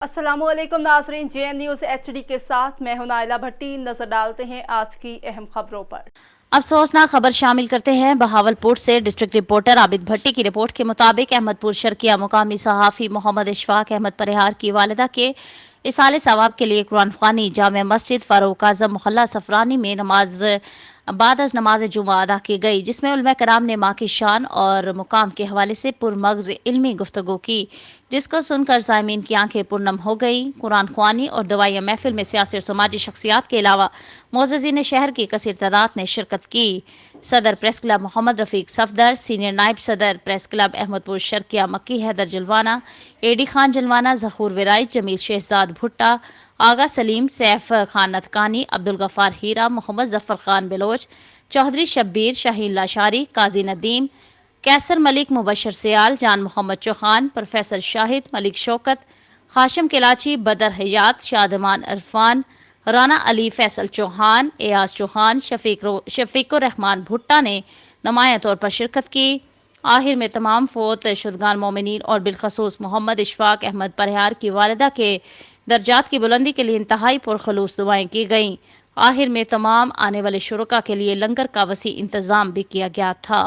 अस्सलाम वालेकुम नाजरीन, JN न्यूज़ HD के साथ मैं हूं नाइला भट्टी। नजर डालते हैं आज की अहम खबरों पर। अफसोसनाक खबर शामिल करते हैं बहावलपुर से। डिस्ट्रिक्ट रिपोर्टर आबिद भट्टी की रिपोर्ट के मुताबिक अहमदपुर शर्किया मुकामी सहाफ़ी मोहम्मद इशफाक अहमद परिहार की वालिदा के इसाले सवाब के लिए कुरान ख्वानी जामे मस्जिद फारूक आजम मोहल्ला सफरानी में बाद नमाज जुमा अदा की गई, जिसमें उलमा कराम ने माँ की शान और मुकाम के हवाले से पुरमगज इल्मी गुफ्तगू की, जिसको सुनकर साइमीन की आंखें पुरनम हो गई। कुरान ख्वानी और दवाइया महफिल में सियासी और समाजी शख्सियात के अलावा मोअज़्ज़िज़ीन शहर की कसीर तादाद ने शिरकत की। सदर press club Mohammad Rafiq Safdar, senior नायब सदर प्रेस क्लब अहमदपुर शर्किया मक्की हैदर जलवाना, एडी खान जलवाना, जहूर विराई, जमील शहजाद भुट्टा, आगा सलीम, सैफ खान नतकानी, अब्दुल गफ्फार हीरा, मोहम्मद जफर खान बिलोच, चौधरी शब्बीर, शाहीन लाशारी, काजी नदीम, कैसर मलिक, मुबशर सियाल, जान मोहम्मद चौहान, प्रोफेसर शाहिद, मलिक शौकत, हाशिम किलाची, बदर हयात, शादमान अरफान, राना अली, फैसल चौहान, एयाज चौहान, शफीकुर रहमान भुट्टा ने नुमाया तौर पर शिरकत की। आखिर में तमाम फोत शुदगान मोमिनीन और बिलखसूस मोहम्मद इशफाक अहमद परिहार की वालिदा के दर्जात की बुलंदी के लिए इंतहाई पुरखलूस दुआएं की गईं। आखिर में तमाम आने वाले शुरका के लिए लंगर का वसी इंतजाम भी किया गया था।